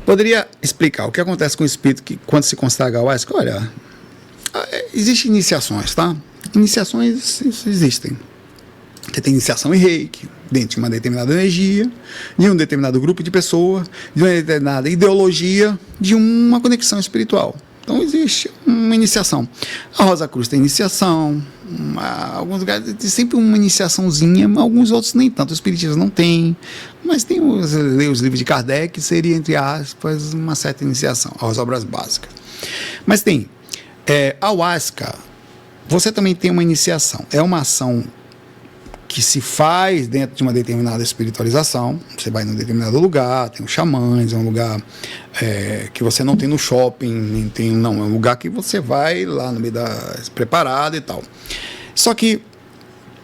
Poderia explicar o que acontece com o espírito que, quando se consagra ao ayahuasca? Olha, existem iniciações, tá? Iniciações existem. Você tem iniciação em reiki, dentro de uma determinada energia, de um determinado grupo de pessoas, de uma determinada ideologia, de uma conexão espiritual. Então existe uma iniciação. A Rosa Cruz tem iniciação, alguns lugares tem sempre uma iniciaçãozinha, alguns outros nem tanto. Os espiritistas não têm, mas tem os livros de Kardec, que seria, entre aspas, uma certa iniciação, as obras básicas. Mas tem a ayahuasca, você também tem uma iniciação. É uma ação que se faz dentro de uma determinada espiritualização. Você vai num determinado lugar, tem os xamãs, é um lugar que você não tem no shopping, nem tem, não, é um lugar que você vai lá no meio preparado e tal. Só que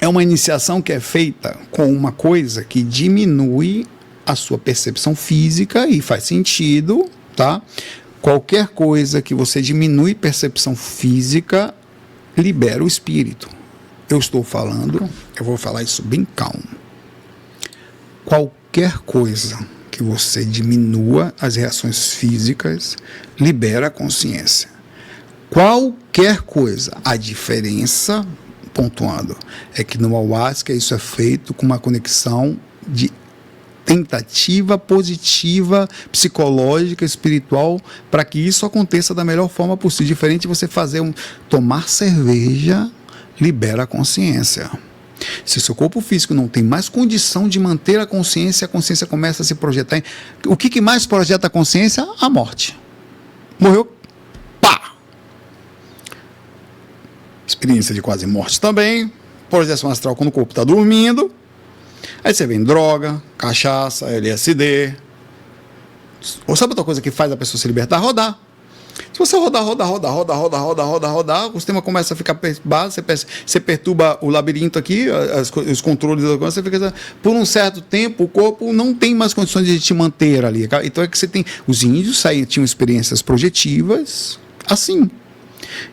é uma iniciação que é feita com uma coisa que diminui a sua percepção física, e faz sentido, tá? Qualquer coisa que você diminui percepção física, libera o espírito. Eu estou falando, eu vou falar isso bem calmo. Qualquer coisa que você diminua as reações físicas, libera a consciência. Qualquer coisa. A diferença, pontuando, é que no ayahuasca isso é feito com uma conexão de tentativa positiva, psicológica, espiritual, para que isso aconteça da melhor forma possível. Diferente de você tomar cerveja, libera a consciência. Se o seu corpo físico não tem mais condição de manter a consciência começa a se projetar. O que mais projeta a consciência? A morte. Morreu, pá! Experiência de quase morte também. Projeção astral quando o corpo está dormindo. Aí você vem droga, cachaça, LSD. Ou sabe outra coisa que faz a pessoa se libertar? Rodar. Se você rodar, o sistema começa a ficar perturbado, você perturba o labirinto aqui, os controles da coisa, você fica, por um certo tempo, o corpo não tem mais condições de te manter ali. Então é que você tem. Os índios tinham experiências projetivas assim.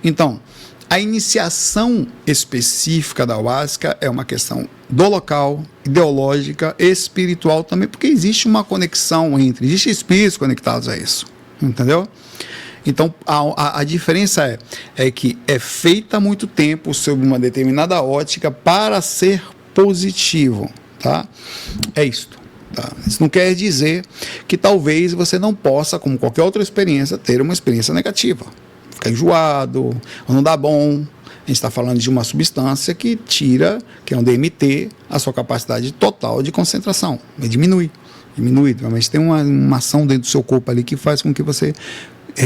Então, a iniciação específica da ayahuasca é uma questão do local, ideológica, espiritual também, porque existe uma conexão existem espíritos conectados a isso. Entendeu? Então, a diferença é que é feita há muito tempo sob uma determinada ótica para ser positivo, tá? É isto, tá? Isso não quer dizer que talvez você não possa, como qualquer outra experiência, ter uma experiência negativa. Ficar enjoado, ou não dá bom. A gente está falando de uma substância que tira, que é um DMT, a sua capacidade total de concentração. Diminui. Mas tem uma ação dentro do seu corpo ali que faz com que você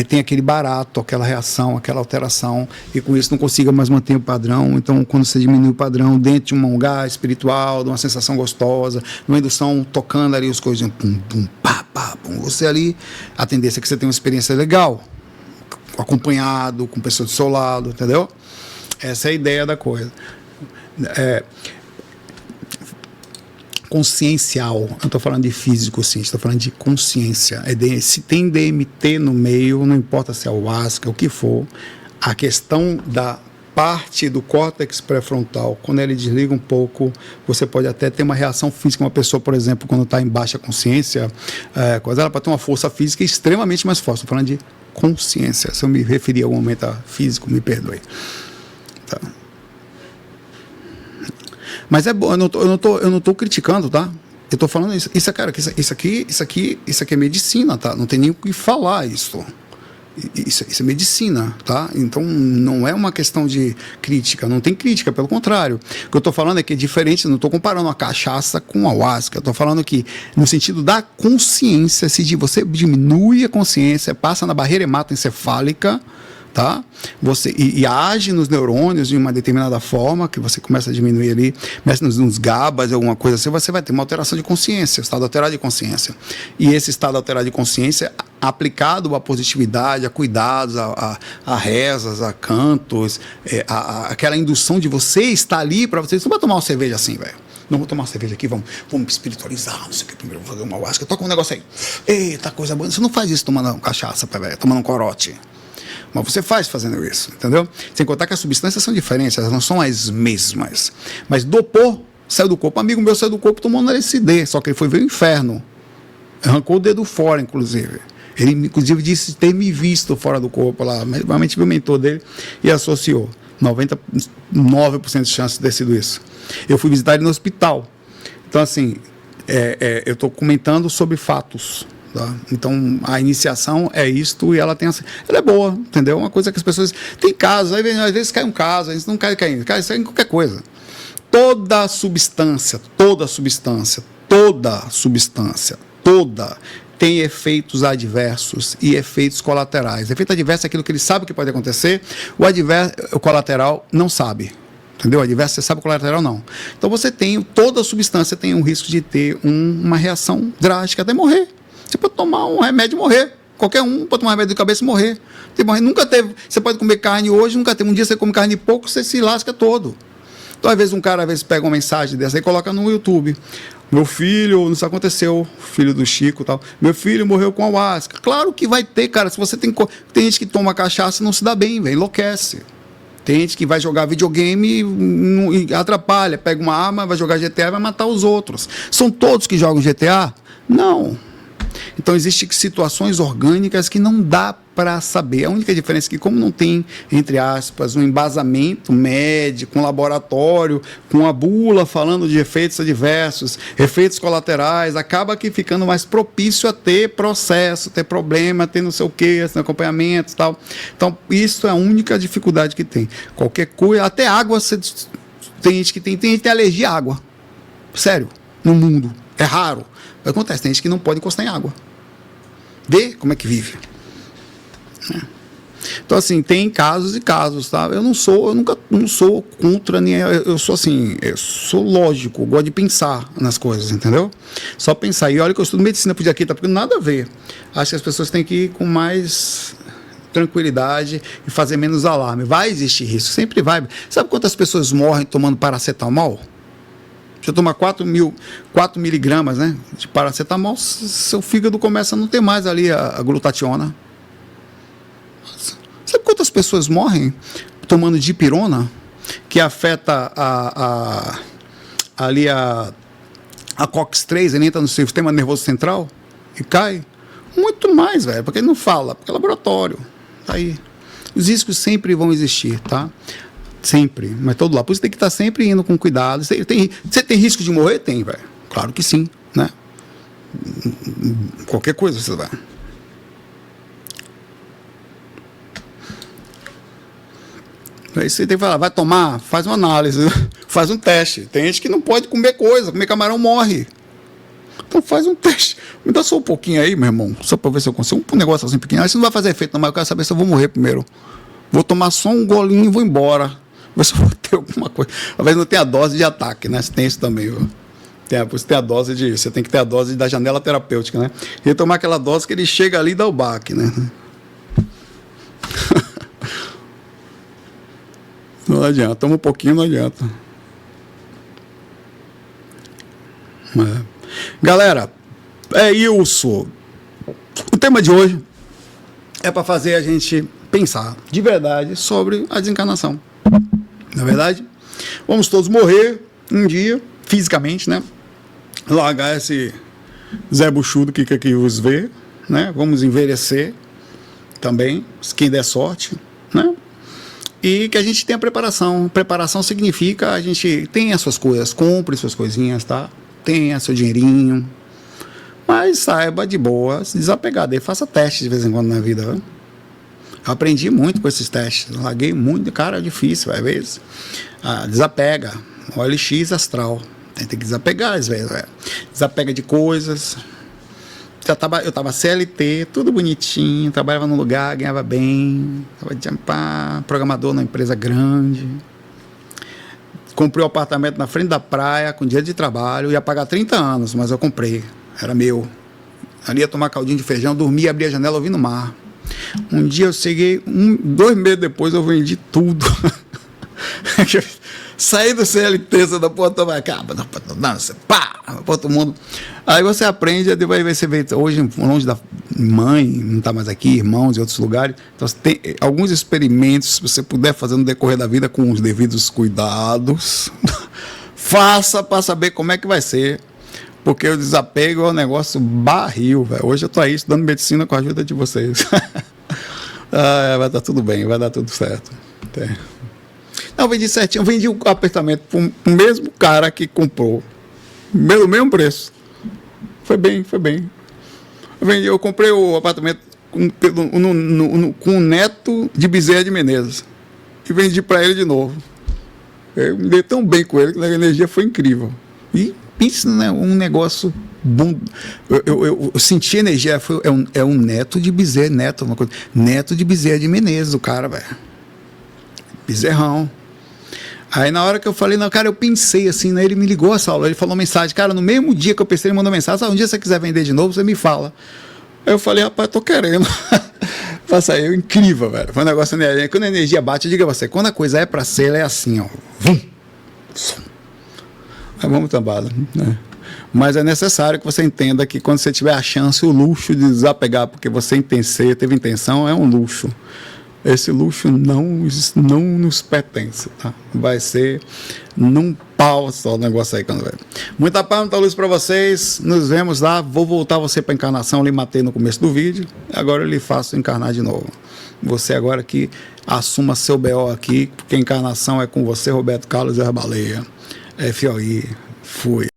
tem aquele barato, aquela reação, aquela alteração, e com isso não consiga mais manter o padrão. Então, quando você diminui o padrão dentro de um lugar espiritual, de uma sensação gostosa, uma indução tocando ali os coisas, pum, pum, pá, pá, pum, você ali, a tendência é que você tenha uma experiência legal, acompanhado, com pessoas do seu lado, entendeu? Essa é a ideia da coisa. Consciencial, eu não estou falando de físico, sim, estou falando de consciência. Se tem DMT no meio, não importa se é ayahuasca, o que for, a questão da parte do córtex pré-frontal, quando ele desliga um pouco, você pode até ter uma reação física. Uma pessoa, por exemplo, quando está em baixa consciência, ela pode ter uma força física extremamente mais forte. Estou falando de consciência. Se eu me referir a algum momento a físico, me perdoe. Tá. Mas é bom, eu não tô criticando, tá? Eu tô falando isso, cara, isso aqui é medicina, tá? Não tem nem o que falar isso. Isso é medicina, tá? Então não é uma questão de crítica, não tem crítica, pelo contrário. O que eu tô falando é que é diferente, não tô comparando a cachaça com a ayahuasca. Eu tô falando que no sentido da consciência, se você diminui a consciência, passa na barreira hematoencefálica, tá? E age nos neurônios de uma determinada forma, que você começa a diminuir ali, mexe nos GABAs, alguma coisa assim, você vai ter uma alteração de consciência, estado alterado de consciência. E esse estado alterado de consciência, aplicado à positividade, a cuidados, a rezas, a cantos, aquela indução de você estar ali para você. Você não vai tomar uma cerveja assim, velho. Não vou tomar uma cerveja aqui, vamos espiritualizar, não sei o que, primeiro vou fazer uma ayahuasca, toca um negócio aí. Eita, coisa boa. Você não faz isso tomando cachaça, velho, tomando um corote. Mas você fazendo isso, entendeu? Sem contar que as substâncias são diferentes, elas não são as mesmas. Mas dopou, saiu do corpo. Um amigo meu saiu do corpo tomando LSD, só que ele foi ver o inferno. Arrancou o dedo fora, inclusive. Ele, inclusive, disse ter me visto fora do corpo lá, mas realmente viu o mentor dele e associou. 99% de chance de ter sido isso. Eu fui visitar ele no hospital. Então, assim, eu estou comentando sobre fatos. Tá? Então, a iniciação é isto e ela é boa, entendeu? Uma coisa que as pessoas... Tem casos, aí, às vezes cai um caso, às vezes não cai, isso aí em qualquer coisa. Toda substância tem efeitos adversos e efeitos colaterais. Efeito adverso é aquilo que ele sabe que pode acontecer, o colateral não sabe. Entendeu? O adverso você sabe, o colateral não. Então toda substância tem um risco de ter uma reação drástica até morrer. Você pode tomar um remédio e morrer. Qualquer um pode tomar um remédio de cabeça e morrer. Nunca teve. Você pode comer carne hoje, nunca teve. Um dia você come carne pouco, você se lasca todo. Então, às vezes, um cara pega uma mensagem dessa e coloca no YouTube. Meu filho, isso aconteceu, filho do Chico e tal. Meu filho morreu com ayahuasca. Claro que vai ter, cara. Se você tem gente que toma cachaça e não se dá bem, velho, enlouquece. Tem gente que vai jogar videogame e atrapalha, pega uma arma, vai jogar GTA e vai matar os outros. São todos que jogam GTA? Não. Então, existem situações orgânicas que não dá para saber. A única diferença é que, como não tem, entre aspas, um embasamento médico, um laboratório, com a bula falando de efeitos adversos, efeitos colaterais, acaba que ficando mais propício a ter processo, ter problema, ter não sei o quê, acompanhamento e tal. Então, isso é a única dificuldade que tem. Qualquer coisa, até água, tem gente que tem alergia à água. Sério, no mundo. É raro. Acontece, tem gente que não pode encostar em água. Vê como é que vive. Então, assim, tem casos e casos, tá? Eu não sou contra, eu sou assim, eu sou lógico, eu gosto de pensar nas coisas, entendeu? Só pensar. E olha que eu estudo medicina por aqui, tá? Porque nada a ver. Acho que as pessoas têm que ir com mais tranquilidade e fazer menos alarme. Vai existir risco, sempre vai. Sabe quantas pessoas morrem tomando paracetamol? Se eu tomar 4 miligramas, né, de paracetamol, seu fígado começa a não ter mais ali a glutationa. Sabe quantas pessoas morrem tomando dipirona, que afeta ali a COX-3, ele entra no sistema nervoso central e cai? Muito mais, velho, porque ele não fala, porque é laboratório. Tá aí. Os riscos sempre vão existir, tá? Sempre, mas todo lado. Por isso tem que estar sempre indo com cuidado. Você tem risco de morrer? Tem, velho. Claro que sim, né? Qualquer coisa você vai. Aí você tem que falar, vai tomar, faz uma análise, faz um teste. Tem gente que não pode comer coisa, comer camarão morre. Então faz um teste. Me dá só um pouquinho aí, meu irmão, só para ver se eu consigo. Um negócio assim pequeno. Aí você não vai fazer efeito, não, mas eu quero saber se eu vou morrer primeiro. Vou tomar só um golinho e vou embora. Ver se eu vou ter alguma coisa. Às vezes não tem a dose de ataque, né? Você tem isso também, viu? Você tem que ter a dose da janela terapêutica, né? E tomar aquela dose que ele chega ali e dá o baque, né? Não adianta, toma um pouquinho, não adianta. Galera, é isso. O tema de hoje é para fazer a gente pensar de verdade sobre a desencarnação. Na verdade, vamos todos morrer um dia, fisicamente, né? Largar esse Zé Buchudo que quer que os vê, né? Vamos envelhecer também, quem der sorte, né? E que a gente tenha preparação. Preparação significa a gente tem as suas coisas, compre suas coisinhas, tá? Tenha seu dinheirinho, mas saiba de boa, se desapegar dele, faça testes de vez em quando na vida, viu? Eu aprendi muito com esses testes, larguei muito, cara, é difícil, às vezes. Desapega, OLX astral, tem que desapegar às vezes, desapega de coisas. Eu estava CLT, tudo bonitinho, trabalhava num lugar, ganhava bem, estava programador numa empresa grande. Comprei um apartamento na frente da praia, com dinheiro de trabalho, ia pagar 30 anos, mas eu comprei, era meu. Ali ia tomar caldinho de feijão, dormia, abria a janela, ouvindo o mar. Um dia eu cheguei, 2 meses depois eu vendi tudo. Saí do CLT, da porra, pá, todo mundo. Aí você aprende, aí você vê, hoje longe da mãe, não está mais aqui, irmãos e outros lugares. Então você tem alguns experimentos, se você puder fazer no decorrer da vida com os devidos cuidados, faça para saber como é que vai ser. Porque o desapego é um negócio barril, velho. Hoje eu tô aí estudando medicina com a ajuda de vocês. Vai dar tudo bem, vai dar tudo certo. Não, eu vendi certinho, eu vendi o apartamento para o mesmo cara que comprou. Pelo mesmo preço. Foi bem. Eu comprei o apartamento com o neto de Bezerra de Menezes. E vendi para ele de novo. Eu me dei tão bem com ele que a energia foi incrível. E pensa, né, um negócio bom. Eu senti energia. É um neto de Bezerra, neto de Bezerra de Menezes, o cara, velho. Bezerrão. Aí na hora que eu falei, não, cara, eu pensei assim, né? Ele me ligou essa aula, ele falou uma mensagem, cara, no mesmo dia que eu pensei, ele mandou mensagem, um dia você quiser vender de novo, você me fala. Aí eu falei, rapaz, tô querendo. Faça aí, incrível, velho. Foi um negócio, quando a energia bate, eu digo a você, quando a coisa é pra ser, ela é assim, ó. Vum. Aí vamos tambada, né? Mas é necessário que você entenda que quando você tiver a chance, o luxo de desapegar, porque você teve intenção, é um luxo. Esse luxo não nos pertence, tá? Vai ser num pau só o negócio aí quando vai. Muita paz, muita luz para vocês. Nos vemos lá. Vou voltar você para encarnação. Eu lhe matei no começo do vídeo. Agora eu lhe faço encarnar de novo. Você agora que assuma seu BO aqui, porque a encarnação é com você, Roberto Carlos Herbaleia. FOI. Fui.